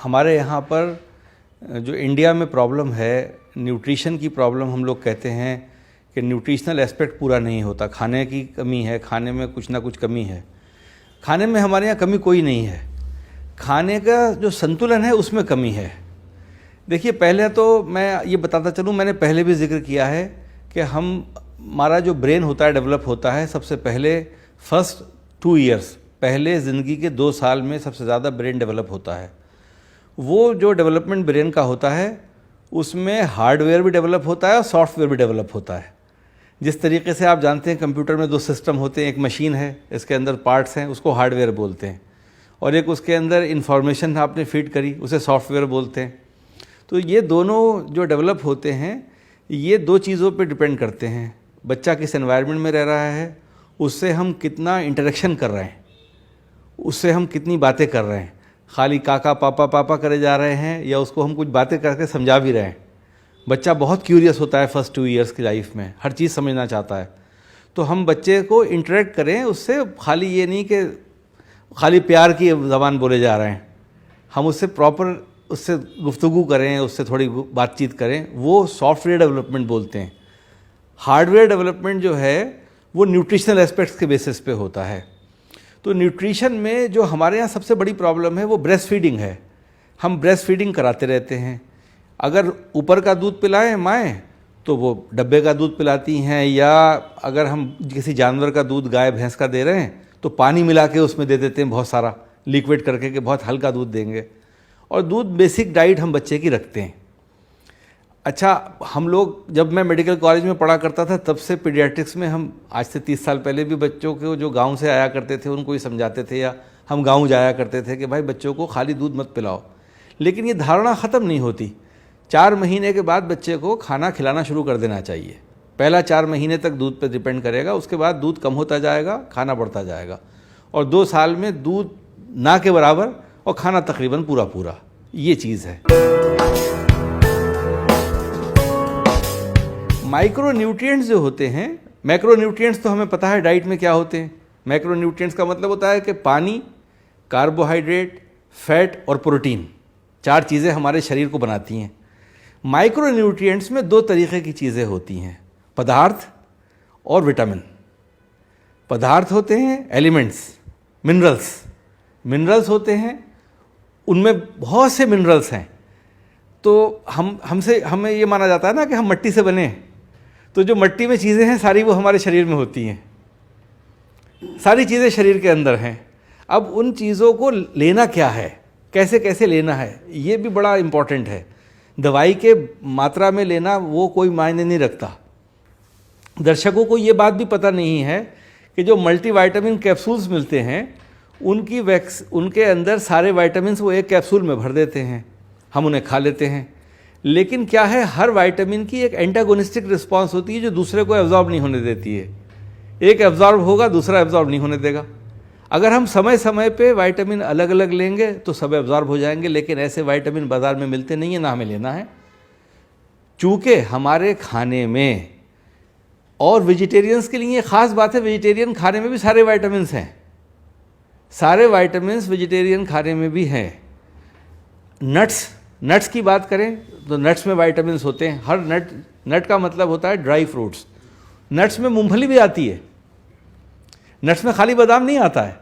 हमारे यहाँ पर जो इंडिया में प्रॉब्लम है, न्यूट्रिशन की प्रॉब्लम, हम लोग कहते हैं कि न्यूट्रिशनल एस्पेक्ट पूरा नहीं होता, खाने की कमी है, खाने में कुछ ना कुछ कमी है। खाने में हमारे यहाँ कमी कोई नहीं है, खाने का जो संतुलन है उसमें कमी है। देखिए, पहले तो मैं ये बताता चलूँ, मैंने पहले भी जिक्र किया है कि हमारा जो ब्रेन होता है डेवलप होता है सबसे पहले फर्स्ट 2 ईयर्स, पहले ज़िंदगी के 2 साल में सबसे ज़्यादा ब्रेन डेवलप होता है। वो जो डेवलपमेंट ब्रेन का होता है उसमें हार्डवेयर भी डेवलप होता है और सॉफ्टवेयर भी डेवलप होता है। जिस तरीके से आप जानते हैं कंप्यूटर में 2 सिस्टम होते हैं, एक मशीन है, इसके अंदर पार्ट्स हैं, उसको हार्डवेयर बोलते हैं, और एक उसके अंदर इंफॉर्मेशन आपने फीड करी, उसे सॉफ्टवेयर बोलते हैं। तो ये दोनों जो डेवलप होते हैं ये 2 चीज़ों पे डिपेंड करते हैं। बच्चा किस एनवायरनमेंट में रह रहा है, उससे हम कितना इंटरेक्शन कर रहे हैं, उससे हम कितनी बातें कर रहे हैं, खाली काका पापा पापा करे जा रहे हैं या उसको हम कुछ बातें करके समझा भी रहे हैं। बच्चा बहुत क्यूरियस होता है फर्स्ट 2 ईयर्स की लाइफ में, हर चीज़ समझना चाहता है। तो हम बच्चे को इंटरेक्ट करें उससे, खाली ये नहीं कि खाली प्यार की ज़बान बोले जा रहे हैं, हम उससे प्रॉपर उससे गुफ्तगू करें, उससे थोड़ी बातचीत करें, वो सॉफ्टवेयर डेवलपमेंट बोलते हैं। हार्डवेयर डेवलपमेंट जो है वो न्यूट्रिशनल एस्पेक्ट्स के बेसिस पे होता है। तो न्यूट्रिशन में जो हमारे यहाँ सबसे बड़ी प्रॉब्लम है वो ब्रेस्ट फीडिंग है। हम ब्रेस्ट फीडिंग कराते रहते हैं। अगर ऊपर का दूध पिलाएं माएँ तो वो डब्बे का दूध पिलाती हैं, या अगर हम किसी जानवर का दूध गाय भैंस का दे रहे हैं तो पानी मिला के उसमें दे देते हैं, बहुत सारा लिक्विड करके कि बहुत हल्का दूध देंगे। और दूध बेसिक डाइट हम बच्चे की रखते हैं। अच्छा, हम लोग, जब मैं मेडिकल कॉलेज में पढ़ा करता था तब से पीडियाट्रिक्स में हम आज से 30 साल पहले भी बच्चों को जो गांव से आया करते थे उनको ही समझाते थे, या हम गांव जाया करते थे कि भाई बच्चों को खाली दूध मत पिलाओ। लेकिन ये धारणा ख़त्म नहीं होती। 4 महीने के बाद बच्चे को खाना खिलाना शुरू कर देना चाहिए। पहला 4 महीने तक दूध पर डिपेंड करेगा, उसके बाद दूध कम होता जाएगा, खाना बढ़ता जाएगा, और 2 साल में दूध ना के बराबर और खाना तकरीबन पूरा पूरा, ये चीज़ है। माइक्रो न्यूट्रिएंट्स जो होते हैं, मैक्रो न्यूट्रिएंट्स तो हमें पता है डाइट में क्या होते हैं। मैक्रो न्यूट्रिएंट्स का मतलब होता है कि पानी, कार्बोहाइड्रेट, फैट और प्रोटीन, 4 चीज़ें हमारे शरीर को बनाती हैं। माइक्रो न्यूट्रिएंट्स में 2 तरीके की चीज़ें होती हैं, पदार्थ और विटामिन। पदार्थ होते हैं एलिमेंट्स, मिनरल्स। मिनरल्स होते हैं, उनमें बहुत से मिनरल्स हैं। तो हमें ये माना जाता है ना कि हम मिट्टी से बने, तो जो मिट्टी में चीज़ें हैं सारी वो हमारे शरीर में होती हैं, सारी चीज़ें शरीर के अंदर हैं। अब उन चीज़ों को लेना क्या है, कैसे कैसे लेना है, ये भी बड़ा इम्पॉर्टेंट है। दवाई के मात्रा में लेना वो कोई मायने नहीं रखता। दर्शकों को ये बात भी पता नहीं है कि जो मल्टीविटामिन कैप्सूल्स मिलते हैं उनके अंदर सारे विटामिन्स वो एक कैप्सूल में भर देते हैं, हम उन्हें खा लेते हैं। लेकिन क्या है, हर विटामिन की एक एंटागोनिस्टिक रिस्पांस होती है जो दूसरे को एब्जॉर्ब नहीं होने देती है। एक एब्जॉर्ब होगा, दूसरा एब्जॉर्ब नहीं होने देगा। अगर हम समय समय पे विटामिन अलग अलग लेंगे तो सब एब्जॉर्ब हो जाएंगे, लेकिन ऐसे विटामिन बाज़ार में मिलते नहीं है, ना हमें लेना है। चूँकि हमारे खाने में, और वेजिटेरियंस के लिए ख़ास बात है, वेजिटेरियन खाने में भी सारे विटामिन्स हैं, सारे विटामिन्स वेजिटेरियन खाने में भी हैं। नट्स की बात करें तो नट्स में विटामिन्स होते हैं। हर नट का मतलब होता है ड्राई फ्रूट्स। नट्स में मूंगफली भी आती है, नट्स में खाली बादाम नहीं आता है।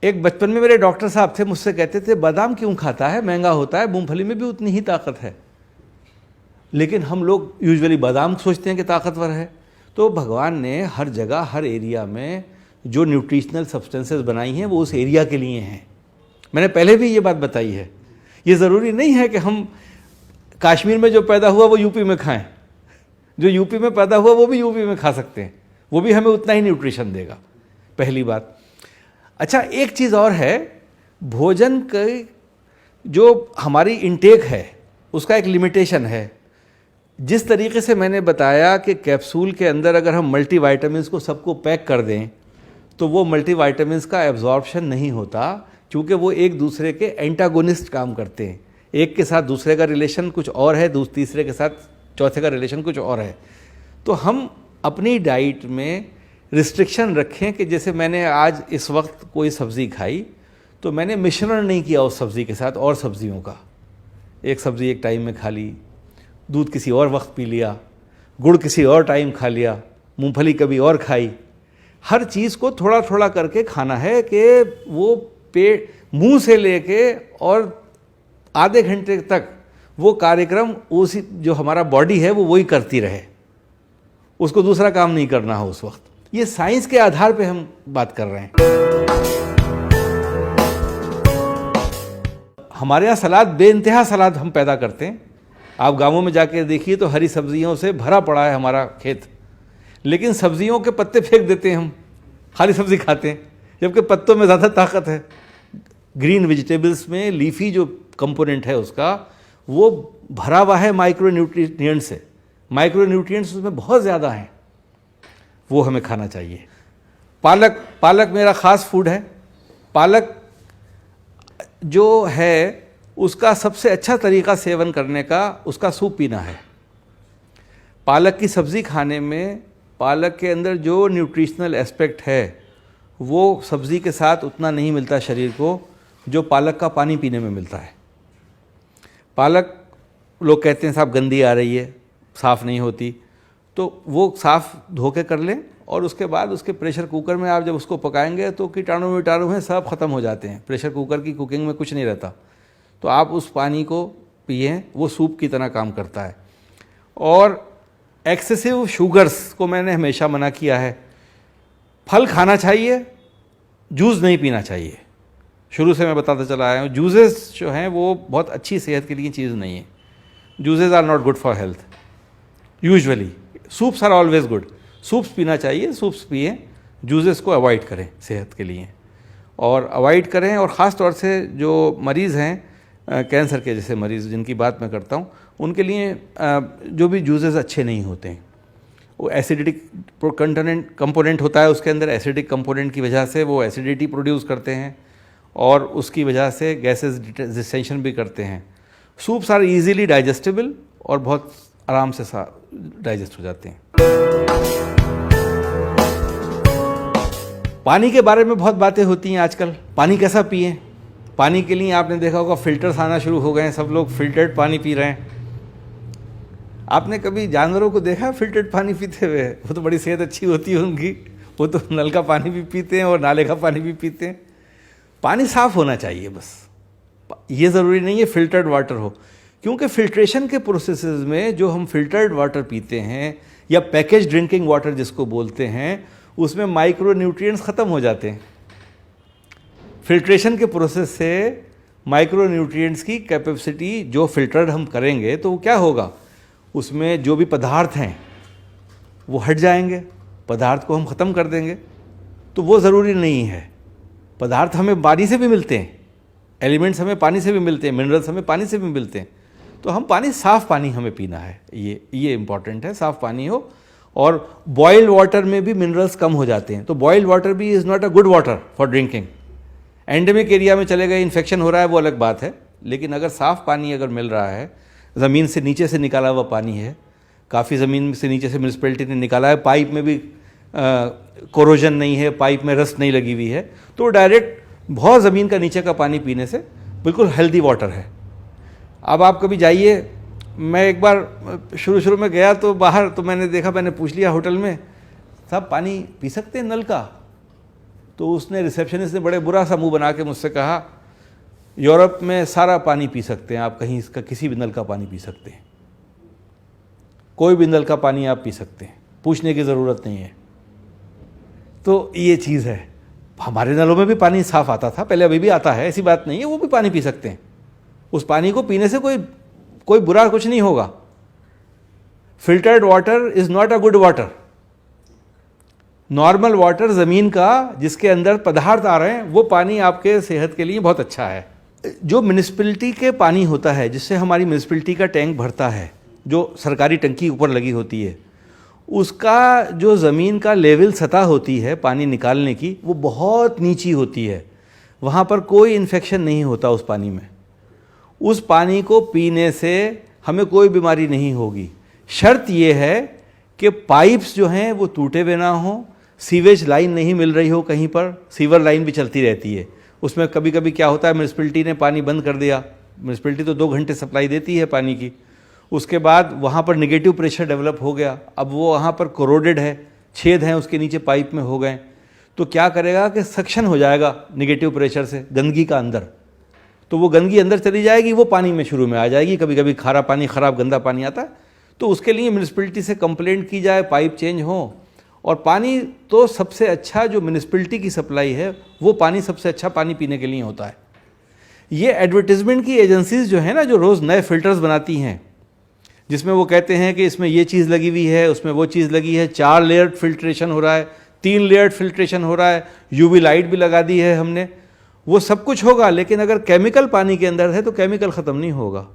एक बचपन में मेरे डॉक्टर साहब थे, मुझसे कहते थे बादाम क्यों खाता है, महंगा होता है, मूंगफली में भी उतनी ही ताकत है। लेकिन हम लोग यूजुअली बादाम सोचते हैं कि ताकतवर है। तो भगवान ने हर जगह, हर एरिया में जो न्यूट्रिशनल सब्सटेंसेस बनाई हैं वो उस एरिया के लिए हैं। मैंने पहले भी ये बात बताई है। ये ज़रूरी नहीं है कि हम कश्मीर में जो पैदा हुआ वो यूपी में खाएं, जो यूपी में पैदा हुआ वो भी यूपी में खा सकते हैं, वो भी हमें उतना ही न्यूट्रिशन देगा, पहली बात। अच्छा, एक चीज़ और है, भोजन की जो हमारी इंटेक है उसका एक लिमिटेशन है। जिस तरीके से मैंने बताया कि कैप्सूल के अंदर अगर हम मल्टीविटामिन्स को सबको पैक कर दें तो वो मल्टीविटामिन्स का एब्जॉर्प्शन नहीं होता, क्योंकि वो एक दूसरे के एंटागोनिस्ट काम करते हैं। एक के साथ दूसरे का रिलेशन कुछ और है, तीसरे के साथ चौथे का रिलेशन कुछ और है। तो हम अपनी डाइट में रिस्ट्रिक्शन रखें कि जैसे मैंने आज इस वक्त कोई सब्ज़ी खाई तो मैंने मिश्रण नहीं किया उस सब्ज़ी के साथ और सब्ज़ियों का। एक सब्ज़ी एक टाइम में खा ली, दूध किसी और वक्त पी लिया, गुड़ किसी और टाइम खा लिया, मूंगफली कभी और खाई। हर चीज़ को थोड़ा थोड़ा करके खाना है कि वो पेट मुंह से लेके और आधे घंटे तक वो कार्यक्रम उसी जो हमारा बॉडी है वो वही करती रहे, उसको दूसरा काम नहीं करना हो उस वक्त। ये साइंस के आधार पे हम बात कर रहे हैं। हमारे यहाँ सलाद, बेइंतहा सलाद हम पैदा करते हैं। आप गांवों में जाके देखिए तो हरी सब्जियों से भरा पड़ा है हमारा खेत, लेकिन सब्जियों के पत्ते फेंक देते हैं हम, हरी सब्जी खाते हैं, जबकि पत्तों में ज़्यादा ताकत है। ग्रीन वेजिटेबल्स में लीफी जो कंपोनेंट है उसका वो भरा हुआ है माइक्रो न्यूट्रिएंट से। माइक्रो न्यूट्रिएंट्स उसमें बहुत ज़्यादा हैं, वो हमें खाना चाहिए। पालक मेरा ख़ास फूड है। पालक जो है उसका सबसे अच्छा तरीका सेवन करने का उसका सूप पीना है। पालक की सब्ज़ी खाने में पालक के अंदर जो न्यूट्रिशनल एस्पेक्ट है वो सब्ज़ी के साथ उतना नहीं मिलता शरीर को जो पालक का पानी पीने में मिलता है। पालक लोग कहते हैं साहब गंदी आ रही है, साफ़ नहीं होती, तो वो साफ़ धो के कर लें और उसके बाद उसके प्रेशर कुकर में आप जब उसको पकाएंगे तो कीटाणु वीटाणु हैं सब ख़त्म हो जाते हैं। प्रेशर कुकर की कुकिंग में कुछ नहीं रहता, तो आप उस पानी को पिए, वो सूप की तरह काम करता है। और एक्सेसिव शुगर्स को मैंने हमेशा मना किया है। फल खाना चाहिए, जूस नहीं पीना चाहिए। शुरू से मैं बताता चला आया हूँ, जूसेस जो हैं वो बहुत अच्छी सेहत के लिए चीज़ नहीं है। Juices are not good for health usually. Soups are always good. Soups पीना चाहिए, सूप्स पिए, जूसेस को अवॉइड करें सेहत के लिए, और अवॉइड करें। और ख़ास तौर से जो मरीज़ हैं कैंसर के जैसे मरीज़ जिनकी बात मैं करता हूँ, उनके लिए जो भी जूसेस अच्छे नहीं होते हैं। वो एसिडिक कंपोनेंट होता है उसके अंदर, एसिडिक कंपोनेंट की वजह से वो एसिडिटी प्रोड्यूस करते हैं और उसकी वजह से गैसेस डिस्टेंशन भी करते हैं। सूप्स आर इजीली डाइजेस्टेबल और बहुत आराम से डाइजेस्ट हो जाते हैं। पानी के बारे में बहुत बातें होती हैं आजकल। पानी कैसा पिएं? पानी के लिए आपने देखा होगा फिल्टर्स आना शुरू हो गए हैं, सब लोग फिल्टर्ड पानी पी रहे हैं। आपने कभी जानवरों को देखा फिल्टर्ड पानी पीते हुए? वो तो बड़ी सेहत अच्छी होती है उनकी, वो तो नल का पानी भी पीते हैं और नाले का पानी भी पीते हैं। पानी साफ़ होना चाहिए बस, ये ज़रूरी नहीं है फिल्टर्ड वाटर हो, क्योंकि फिल्ट्रेशन के प्रोसेसेस में जो हम फिल्टर्ड वाटर पीते हैं या पैकेज ड्रिंकिंग वाटर जिसको बोलते हैं, उसमें माइक्रो न्यूट्रिएंट्स ख़त्म हो जाते हैं। फिल्ट्रेशन के प्रोसेस से माइक्रो न्यूट्रिएंट्स की कैपेसिटी जो फिल्टर्ड हम करेंगे तो क्या होगा, उसमें जो भी पदार्थ हैं वो हट जाएंगे, पदार्थ को हम ख़त्म कर देंगे। तो वो ज़रूरी नहीं है। पदार्थ हमें पानी से भी मिलते हैं, एलिमेंट्स हमें पानी से भी मिलते हैं, मिनरल्स हमें पानी से भी मिलते हैं। तो हम पानी, साफ़ पानी हमें पीना है, ये इम्पॉर्टेंट है, साफ़ पानी हो। और बॉइल्ड वाटर में भी मिनरल्स कम हो जाते हैं, तो बॉइल्ड वाटर भी is not a good water for drinking. Endemic area में चले गए, इन्फेक्शन हो रहा है, वो अलग बात है। लेकिन अगर साफ़ पानी अगर मिल रहा है, ज़मीन से नीचे से निकाला हुआ पानी है, काफ़ी ज़मीन से नीचे से म्यूनिसिपैलिटी ने निकाला है, पाइप में भी कोरोजन नहीं है, पाइप में रस्ट नहीं लगी हुई है, तो डायरेक्ट बहुत ज़मीन का नीचे का पानी पीने से बिल्कुल हेल्दी वाटर है। अब आप कभी जाइए, मैं एक बार शुरू में गया तो बाहर, तो मैंने देखा, मैंने पूछ लिया होटल में, साहब पानी पी सकते हैं नल का? तो उसने, रिसेप्शनिस्ट ने बड़े बुरा सा मुंह बना के मुझसे कहा, यूरोप में सारा पानी पी सकते हैं आप, कहीं इसका किसी भी नल का पानी पी सकते हैं, कोई भी नल का पानी आप पी सकते हैं, पूछने की ज़रूरत नहीं है। तो ये चीज़ है। हमारे नलों में भी पानी साफ़ आता था पहले, अभी भी आता है, ऐसी बात नहीं है, वो भी पानी पी सकते हैं। उस पानी को पीने से कोई बुरा कुछ नहीं होगा। Filtered water is not a good water. Normal water, ज़मीन का जिसके अंदर पदार्थ आ रहे हैं, वो पानी आपके सेहत के लिए बहुत अच्छा है। जो म्यूनिसिपैलिटी के पानी होता है, जिससे हमारी म्यूनिसिपैलिटी का टैंक भरता है, जो सरकारी टंकी ऊपर लगी होती है, उसका जो ज़मीन का लेवल सतह होती है पानी निकालने की, वो बहुत नीची होती है। वहाँ पर कोई इन्फेक्शन नहीं होता उस पानी में। उस पानी को पीने से हमें कोई बीमारी नहीं होगी। शर्त ये है कि पाइप्स जो हैं वो टूटे हुए ना हों, सीवेज लाइन नहीं मिल रही हो कहीं पर, सीवर लाइन भी चलती रहती है, उसमें कभी कभी क्या होता है, म्यूनिसिपैलिटी ने पानी बंद कर दिया। म्यूनिसिपैलिटी तो 2 घंटे सप्लाई देती है पानी की, उसके बाद वहाँ पर नेगेटिव प्रेशर डेवलप हो गया, अब वो वहाँ पर कोरोडेड है, छेद हैं उसके नीचे पाइप में हो गए, तो क्या करेगा कि सक्शन हो जाएगा नेगेटिव प्रेशर से गंदगी का अंदर, तो वो गंदगी अंदर चली जाएगी, वो पानी में शुरू में आ जाएगी। कभी कभी खारा पानी, ख़राब गंदा पानी आता है, तो उसके लिए म्यूनिसिपैलिटी से कंप्लेंट की जाए, पाइप चेंज हो। और पानी तो सबसे अच्छा जो म्यूनिसिपैलिटी की सप्लाई है, वो पानी सबसे अच्छा पानी पीने के लिए होता है। ये एडवर्टीजमेंट की एजेंसीज जो है ना, जो रोज़ नए फिल्टर्स बनाती हैं, जिसमें वो कहते हैं कि इसमें ये चीज़ लगी हुई है, उसमें वो चीज़ लगी है, 4 लेयर्ड फिल्ट्रेशन हो रहा है, 3 लेयर्ड फिल्ट्रेशन हो रहा है, यूवी लाइट भी लगा दी है हमने, वो सब कुछ होगा, लेकिन अगर केमिकल पानी के अंदर है तो केमिकल ख़त्म नहीं होगा।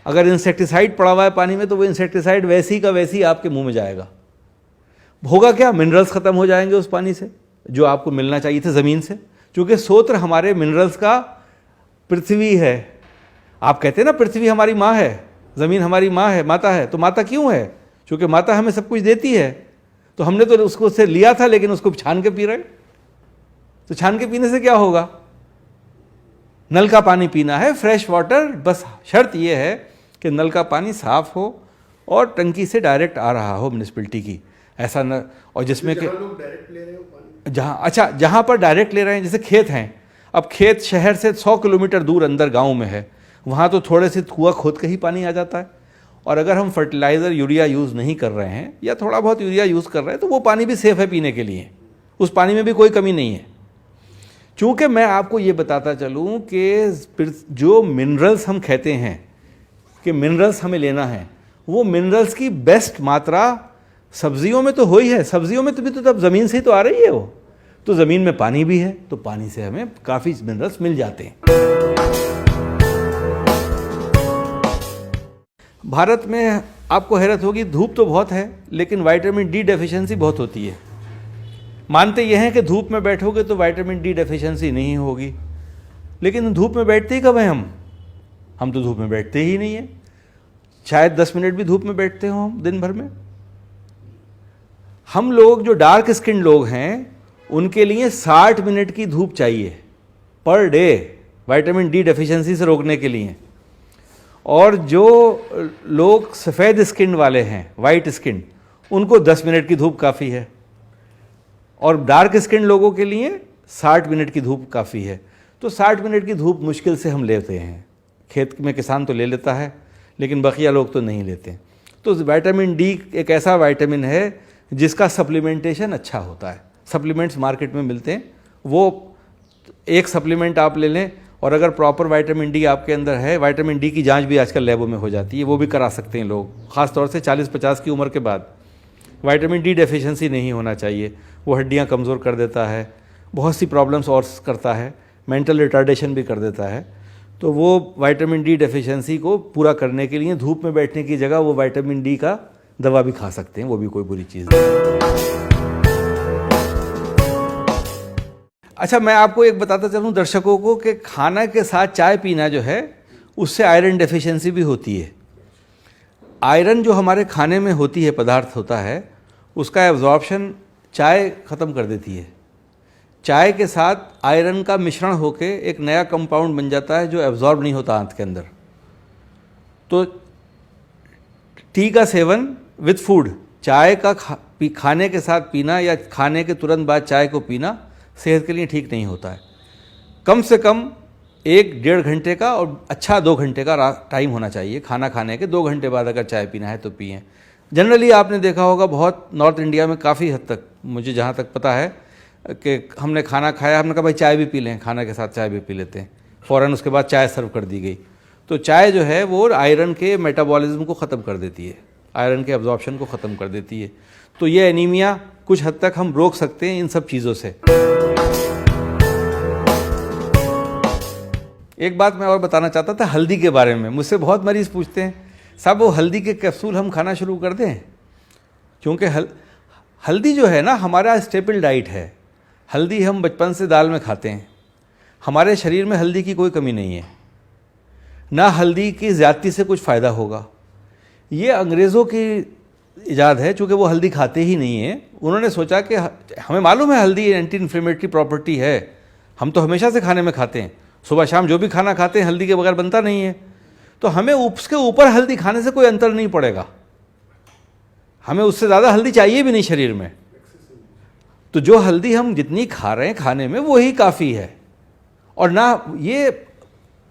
अगर इंसेक्टिसाइड पड़ा हुआ है पानी में तो वो इंसेक्टिसाइड वैसी का वैसी आपके मुंह में जाएगा। होगा क्या, मिनरल्स ख़त्म हो जाएंगे उस पानी से जो आपको मिलना चाहिए थे ज़मीन से, क्योंकि स्रोत हमारे मिनरल्स का पृथ्वी है। आप कहते हैं ना पृथ्वी हमारी माँ है, ज़मीन हमारी माँ है, माता है, तो माता क्यों है? क्योंकि माता हमें सब कुछ देती है। तो हमने तो उसको उससे लिया था, लेकिन उसको छान के पी रहे, तो छान के पीने से क्या होगा? नल का पानी पीना है, फ्रेश वाटर, बस शर्त यह है कि नल का पानी साफ़ हो और टंकी से डायरेक्ट आ रहा हो म्यूनिसिपैलिटी की, ऐसा न, और जिसमें कि लोग डायरेक्ट ले रहे हो पानी, जहाँ पर डायरेक्ट ले रहे हैं, जैसे खेत हैं, अब खेत शहर से 100 किलोमीटर दूर अंदर गांव में है, वहाँ तो थोड़े से कुआं खोद के ही पानी आ जाता है। और अगर हम फर्टिलाइज़र यूरिया यूज़ नहीं कर रहे हैं या थोड़ा बहुत यूरिया यूज़ कर रहे हैं, तो वो पानी भी सेफ़ है पीने के लिए, उस पानी में भी कोई कमी नहीं है। चूँकि मैं आपको ये बताता चलूँ कि जो मिनरल्स हम कहते हैं कि मिनरल्स हमें लेना है, वो मिनरल्स की बेस्ट मात्रा सब्जियों में तो हो ही है। सब्जियों में तो भी तो तब ज़मीन से ही तो आ रही है वो, तो ज़मीन में पानी भी है, तो पानी से हमें काफ़ी मिनरल्स मिल जाते हैं। भारत में आपको हैरत होगी, धूप तो बहुत है, लेकिन विटामिन डी डेफिशिएंसी बहुत होती है। मानते ये हैं कि धूप में बैठोगे तो विटामिन डी डेफिशिएंसी नहीं होगी, लेकिन धूप में बैठते ही कब हैं हम तो धूप में बैठते ही नहीं हैं। शायद 10 मिनट भी धूप में बैठते हो हम दिन भर में। हम लोग जो डार्क स्किन लोग हैं, उनके लिए 60 मिनट की धूप चाहिए per day vitamin D deficiency से रोकने के लिए। और जो लोग सफ़ेद स्किन वाले हैं, वाइट स्किन, उनको 10 मिनट की धूप काफ़ी है, और डार्क स्किन लोगों के लिए 60 मिनट की धूप काफ़ी है। तो 60 मिनट की धूप मुश्किल से हम लेते हैं। खेत में किसान तो ले लेता है, लेकिन बकिया लोग तो नहीं लेते। तो विटामिन डी एक ऐसा विटामिन है जिसका सप्लीमेंटेशन अच्छा होता है। सप्लीमेंट्स मार्केट में मिलते हैं, वो एक सप्लीमेंट आप ले लें, और अगर प्रॉपर विटामिन डी आपके अंदर है, विटामिन डी की जांच भी आजकल लैबों में हो जाती है, वो भी करा सकते हैं लोग, ख़ास तौर से 40-50 की उम्र के बाद। विटामिन डी डेफिशिएंसी नहीं होना चाहिए, वो हड्डियां कमज़ोर कर देता है, बहुत सी प्रॉब्लम्स और करता है, मेंटल रिटार्डेशन भी कर देता है। तो वो विटामिन डी डेफिशिएंसी को पूरा करने के लिए धूप में बैठने की जगह वो विटामिन डी का दवा भी खा सकते हैं, वो भी कोई बुरी चीज़ नहीं। अच्छा, मैं आपको एक बताता चलूँ दर्शकों को कि खाना के साथ चाय पीना जो है, उससे आयरन डेफिशिएंसी भी होती है। आयरन जो हमारे खाने में होती है, पदार्थ होता है, उसका एब्जॉर्प्शन चाय ख़त्म कर देती है। चाय के साथ आयरन का मिश्रण होकर एक नया कंपाउंड बन जाता है जो एब्जॉर्ब नहीं होता आंत के अंदर। तो टी का सेवन विद फूड, चाय का खाने के साथ पीना या खाने के तुरंत बाद चाय को पीना सेहत के लिए ठीक नहीं होता है। कम से कम 1-1.5 घंटे का और अच्छा 2 घंटे का टाइम होना चाहिए। खाना खाने के 2 घंटे बाद अगर चाय पीना है तो पिएं। जनरली आपने देखा होगा बहुत नॉर्थ इंडिया में काफ़ी हद तक, मुझे जहाँ तक पता है कि हमने खाना खाया, हमने कहा भाई चाय भी पी लें, खाना के साथ चाय भी पी लेते हैं, फ़ौरन उसके बाद चाय सर्व कर दी गई। तो चाय जो है वो आयरन के मेटाबॉलिज्म को ख़त्म कर देती है, आयरन के एब्जॉर्प्शन को ख़त्म कर देती है। तो ये एनीमिया कुछ हद तक हम रोक सकते हैं इन सब चीज़ों से। एक बात मैं और बताना चाहता था हल्दी के बारे में। मुझसे बहुत मरीज़ पूछते हैं, साहब वो हल्दी के कैप्सूल हम खाना शुरू कर दें? क्योंकि हल्दी जो है ना हमारा स्टेपल डाइट है। हल्दी हम बचपन से दाल में खाते हैं, हमारे शरीर में हल्दी की कोई कमी नहीं है, ना हल्दी की ज़्यादती से कुछ फ़ायदा होगा। ये अंग्रेज़ों की इजाद है, चूँकि वो हल्दी खाते ही नहीं हैं। उन्होंने सोचा कि हमें मालूम है हल्दी एंटी इन्फ्लेमेटरी प्रॉपर्टी है, हम तो हमेशा से खाने में खाते हैं, सुबह शाम जो भी खाना खाते हैं हल्दी के बगैर बनता नहीं है। तो हमें उसके ऊपर हल्दी खाने से कोई अंतर नहीं पड़ेगा, हमें उससे ज़्यादा हल्दी चाहिए भी नहीं शरीर में। तो जो हल्दी हम जितनी खा रहे हैं खाने में वही काफ़ी है। और ना ये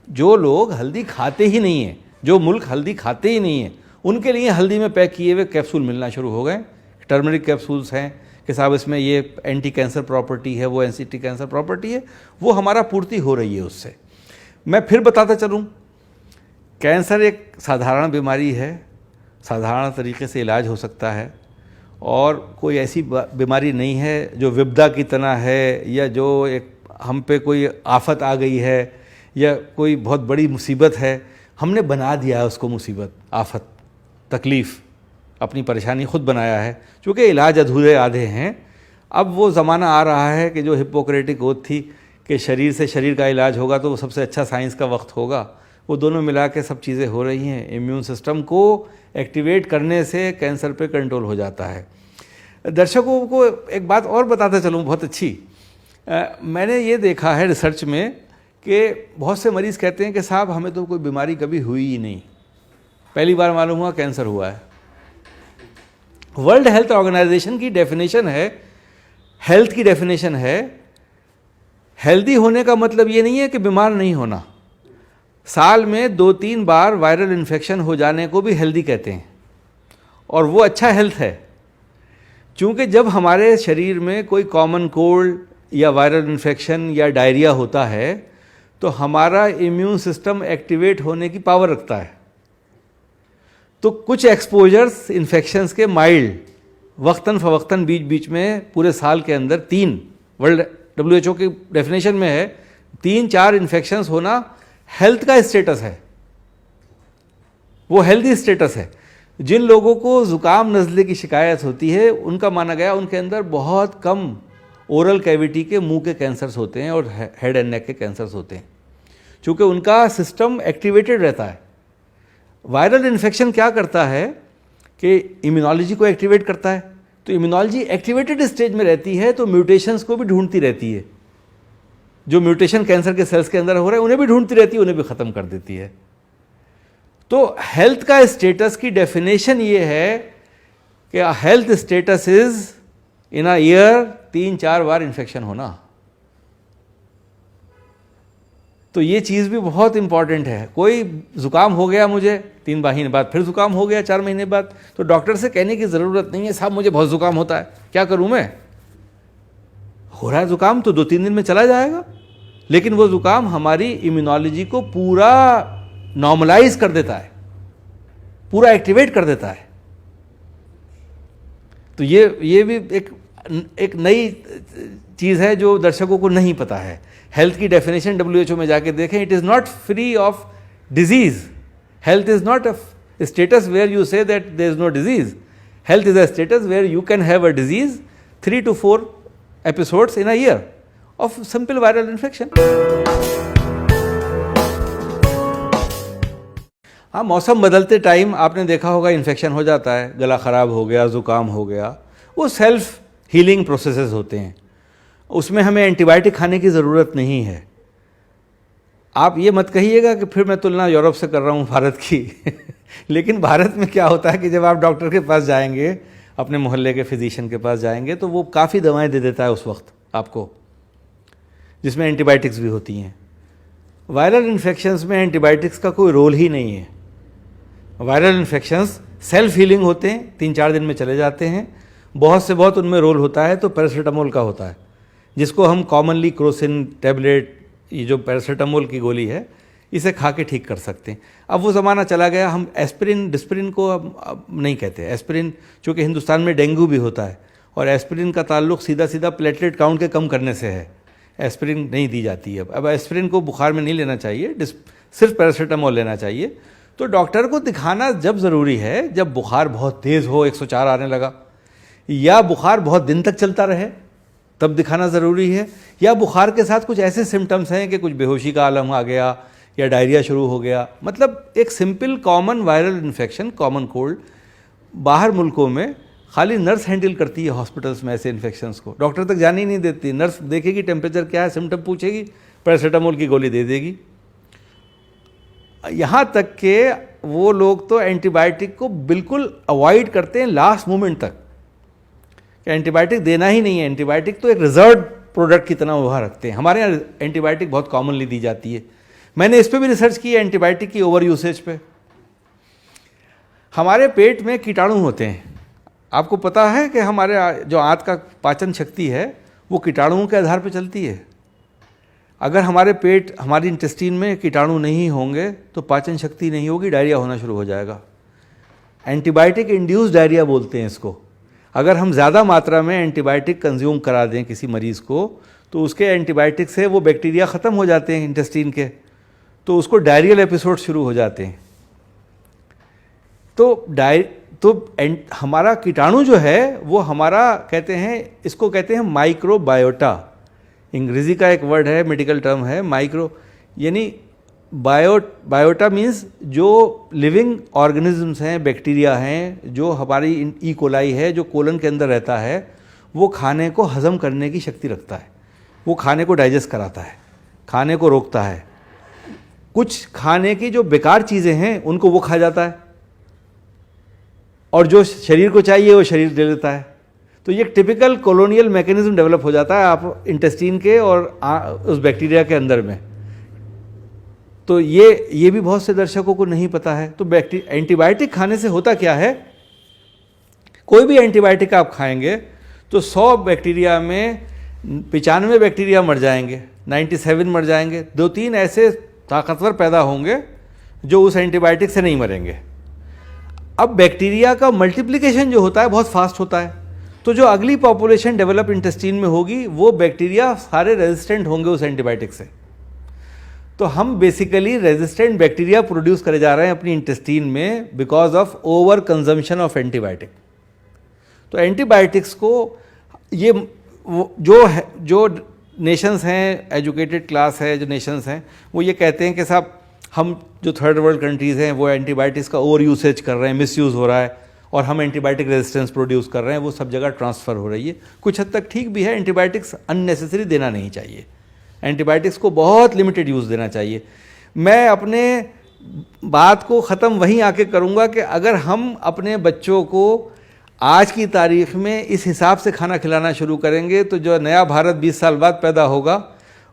जो लोग हल्दी खाते ही नहीं हैं, जो मुल्क हल्दी खाते ही नहीं हैं, उनके लिए हल्दी में पैक किए हुए कैप्सूल मिलना शुरू हो गए। टर्मरिक कैप्सूल्स हैं कि साहब इसमें ये एंटी कैंसर प्रॉपर्टी है, वो एंटी कैंसर प्रॉपर्टी है, वो हमारा पूर्ति हो रही है उससे। मैं फिर बताता चलूँ, कैंसर एक साधारण बीमारी है, साधारण तरीके से इलाज हो सकता है, और कोई ऐसी बीमारी नहीं है जो विपदा की तरह है, या जो एक हम पे कोई आफत आ गई है, या कोई बहुत बड़ी मुसीबत है, हमने बना दिया है उसको मुसीबत, आफत, तकलीफ़, अपनी परेशानी खुद बनाया है। चूँकि इलाज अधूरे आधे हैं। अब वो ज़माना आ रहा है कि जो हिप्पोक्रेटिक ओथ थी कि शरीर से शरीर का इलाज होगा तो वो सबसे अच्छा साइंस का वक्त होगा, वो दोनों मिला के सब चीज़ें हो रही हैं। इम्यून सिस्टम को एक्टिवेट करने से कैंसर पे कंट्रोल हो जाता है। दर्शकों को एक बात और बताता चलूँ बहुत अच्छी, मैंने ये देखा है रिसर्च में कि बहुत से मरीज़ कहते हैं कि साहब हमें तो कोई बीमारी कभी हुई ही नहीं, पहली बार मालूम हुआ कैंसर हुआ है। वर्ल्ड हेल्थ ऑर्गेनाइजेशन की डेफिनेशन है, हेल्थ की डेफिनेशन है, हेल्दी होने का मतलब ये नहीं है कि बीमार नहीं होना। साल में 2-3 बार वायरल इन्फेक्शन हो जाने को भी हेल्दी कहते हैं, और वो अच्छा हेल्थ है। क्योंकि जब हमारे शरीर में कोई कॉमन कोल्ड या वायरल इन्फेक्शन या डायरिया होता है तो हमारा इम्यून सिस्टम एक्टिवेट होने की पावर रखता है। तो कुछ एक्सपोजर्स इन्फेक्शंस के माइल्ड वक्तन फ़वक्तन बीच बीच में पूरे साल के अंदर 3, वर्ल्ड WHO की डेफिनेशन में है, 3-4 इन्फेक्शंस होना हेल्थ का स्टेटस है, वो हेल्दी स्टेटस है। जिन लोगों को ज़ुकाम नज़ले की शिकायत होती है उनका माना गया उनके अंदर बहुत कम ओरल कैविटी के मुंह के कैंसर्स होते हैं और हेड एंड नेक के कैंसर्स होते हैं, क्योंकि उनका सिस्टम एक्टिवेटेड रहता है। वायरल इन्फेक्शन क्या करता है कि इम्यूनोलॉजी को एक्टिवेट करता है, तो इम्यूनोलॉजी एक्टिवेटेड स्टेज में रहती है तो म्यूटेशंस को भी ढूंढती रहती है, जो म्यूटेशन कैंसर के सेल्स के अंदर हो रहे हैं उन्हें भी ढूंढती रहती है, उन्हें भी ख़त्म कर देती है। तो हेल्थ का स्टेटस की डेफिनेशन ये है कि health status is in a year 3-4 bar infection होना। तो ये चीज़ भी बहुत इंपॉर्टेंट है। कोई ज़ुकाम हो गया मुझे 3 महीने बाद, फिर ज़ुकाम हो गया 4 महीने बाद, तो डॉक्टर से कहने की ज़रूरत नहीं है साहब मुझे बहुत ज़ुकाम होता है, क्या करूँ मैं, हो रहा है ज़ुकाम तो 2-3 दिन में चला जाएगा। लेकिन वो ज़ुकाम हमारी इम्यूनोलॉजी को पूरा नॉर्मलाइज कर देता है, पूरा एक्टिवेट कर देता है। तो ये भी एक नई चीज़ है जो दर्शकों को नहीं पता है। हेल्थ की डेफिनेशन WHO में जाके देखें, it is not free of disease. Health is not a status where you say that there is no disease. Health is a status where you can have a disease 3 to 4 episodes in a year of simple viral infection. हाँ, मौसम बदलते time आपने देखा होगा infection हो जाता है, गला ख़राब हो गया, ज़ुकाम हो गया, वो सेल्फ हीलिंग प्रोसेसेस होते हैं, उसमें हमें एंटीबायोटिक खाने की ज़रूरत नहीं है। आप ये मत कहिएगा कि फिर मैं तुलना यूरोप से कर रहा हूँ भारत की लेकिन भारत में क्या होता है कि जब आप डॉक्टर के पास जाएंगे, अपने मोहल्ले के फिजिशियन के पास जाएंगे, तो वो काफ़ी दवाएं दे देता है उस वक्त आपको, जिसमें एंटीबायोटिक्स भी होती हैं। वायरल इन्फेक्शंस में एंटीबायोटिक्स का कोई रोल ही नहीं है। वायरल इन्फेक्शंस सेल्फ हीलिंग होते हैं, 3-4 दिन में चले जाते हैं। बहुत से बहुत उनमें रोल होता है तो पैरासीटामोल का होता है, जिसको हम कॉमनली क्रोसिन टैबलेट, ये जो पैरासीटामोल की गोली है, इसे खा के ठीक कर सकते हैं। अब वो ज़माना चला गया, हम एस्पिरिन डिस्पिरिन को अब नहीं कहते। एस्पिरिन, चूँकि हिंदुस्तान में डेंगू भी होता है और एस्पिरिन का ताल्लुक सीधा सीधा प्लेटलेट काउंट के कम करने से है, एस्पिरिन नहीं दी जाती है। अब एस्पिरिन को बुखार में नहीं लेना चाहिए, सिर्फ पैरासीटामोल लेना चाहिए। तो डॉक्टर को दिखाना जब ज़रूरी है, जब बुखार बहुत तेज़ हो, 104 आने लगा, या बुखार बहुत दिन तक चलता रहे तब दिखाना ज़रूरी है, या बुखार के साथ कुछ ऐसे सिम्टम्स हैं कि कुछ बेहोशी का आलम आ गया या डायरिया शुरू हो गया। मतलब एक simple common viral infection, common cold बाहर मुल्कों में खाली नर्स हैंडल करती है हॉस्पिटल्स में ऐसे इन्फेक्शंस को, डॉक्टर तक जाने ही नहीं देती। नर्स देखेगी टेम्परेचर क्या है, सिम्टम पूछेगी, पैरासीटामोल की गोली दे देगी। यहाँ तक के वो लोग तो एंटीबायोटिक को बिल्कुल अवॉइड करते हैं लास्ट मोमेंट तक, कि एंटीबायोटिक देना ही नहीं है। एंटीबायोटिक तो एक रिजर्व प्रोडक्ट की तरह वहाँ रखते हैं। हमारे यहाँ एंटीबायोटिक बहुत कॉमनली दी जाती है। मैंने इस पर भी रिसर्च की है, एंटीबायोटिक की ओवर यूसेज पे। हमारे पेट में कीटाणु होते हैं। आपको पता है कि हमारे जो आंत का पाचन शक्ति है वो कीटाणुओं के आधार पर चलती है। अगर हमारे पेट, हमारी इंटेस्टीन में कीटाणु नहीं होंगे तो पाचन शक्ति नहीं होगी, डायरिया होना शुरू हो जाएगा। एंटीबायोटिक इंड्यूस्ड डायरिया बोलते हैं इसको। अगर हम ज़्यादा मात्रा में एंटीबायोटिक कंज्यूम करा दें किसी मरीज़ को, तो उसके एंटीबायोटिक से वो बैक्टीरिया ख़त्म हो जाते हैं इंटेस्टीन के, तो उसको डायरियल एपिसोड शुरू हो जाते हैं। तो हमारा कीटाणु जो है वो हमारा कहते हैं, इसको कहते हैं माइक्रोबायोटा। अंग्रेज़ी का एक वर्ड है, मेडिकल टर्म है माइक्रो, यानी बायोटा मीन्स जो लिविंग ऑर्गेनिजम्स हैं, बैक्टीरिया हैं, जो हमारी ई कोलाई है जो कोलन के अंदर रहता है, वो खाने को हज़म करने की शक्ति रखता है। वो खाने को डाइजेस्ट कराता है, खाने को रोकता है। कुछ खाने की जो बेकार चीज़ें हैं उनको वो खा जाता है, और जो शरीर को चाहिए वो शरीर दे देता है। तो ये टिपिकल कॉलोनियल मैकेनिज्म डेवलप हो जाता है आप इंटेस्टीन के और उस बैक्टीरिया के अंदर में। तो ये भी बहुत से दर्शकों को नहीं पता है। तो एंटीबायोटिक खाने से होता क्या है, कोई भी एंटीबायोटिक आप खाएंगे तो 100 बैक्टीरिया में 95 बैक्टीरिया मर जाएंगे, 97 मर जाएंगे, 2-3 ऐसे ताकतवर पैदा होंगे जो उस एंटीबायोटिक से नहीं मरेंगे। अब बैक्टीरिया का मल्टीप्लिकेशन जो होता है बहुत फास्ट होता है, तो जो अगली पॉपुलेशन डेवलप इंटेस्टीन में होगी वो बैक्टीरिया सारे रेजिस्टेंट होंगे उस एंटीबायोटिक से। तो हम बेसिकली रेजिस्टेंट बैक्टीरिया प्रोड्यूस करे जा रहे हैं अपनी इंटेस्टीन में because of over consumption of antibiotic. तो एंटीबायोटिक्स को ये जो नेशंस हैं, एजुकेटेड क्लास है जो नेशंस हैं, वो ये कहते हैं कि साहब हम जो थर्ड वर्ल्ड कंट्रीज़ हैं वो एंटीबायोटिक्स का ओवर यूसेज कर रहे हैं, मिसयूज़ हो रहा है, और हम एंटीबायोटिक रेजिस्टेंस प्रोड्यूस कर रहे हैं, वो सब जगह ट्रांसफ़र हो रही है। कुछ हद तक ठीक भी है, एंटीबायोटिक्स अननेसेसरी देना नहीं चाहिए, एंटीबायोटिक्स को बहुत लिमिटेड यूज़ देना चाहिए। मैं अपने बात को ख़त्म वहीं आके करूँगा कि अगर हम अपने बच्चों को आज की तारीख में इस हिसाब से खाना खिलाना शुरू करेंगे तो जो नया भारत 20 साल बाद पैदा होगा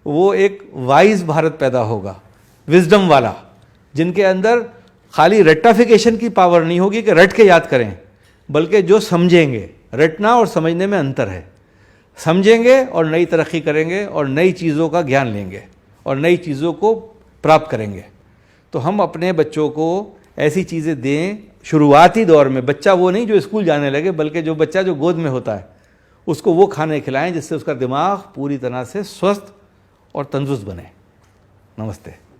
वो एक वाइज भारत पैदा होगा, विजडम वाला, जिनके अंदर खाली रट्टाफिकेशन की पावर नहीं होगी कि रट के याद करें, बल्कि जो समझेंगे। रटना और समझने में अंतर है। समझेंगे और नई तरक्की करेंगे और नई चीज़ों का ज्ञान लेंगे और नई चीज़ों को प्राप्त करेंगे। तो हम अपने बच्चों को ऐसी चीज़ें दें शुरुआती दौर में। बच्चा वो नहीं जो स्कूल जाने लगे, बल्कि जो बच्चा जो गोद में होता है उसको वो खाने खिलाएं जिससे उसका दिमाग पूरी तरह से स्वस्थ और तंदुरुस्त बने। नमस्ते।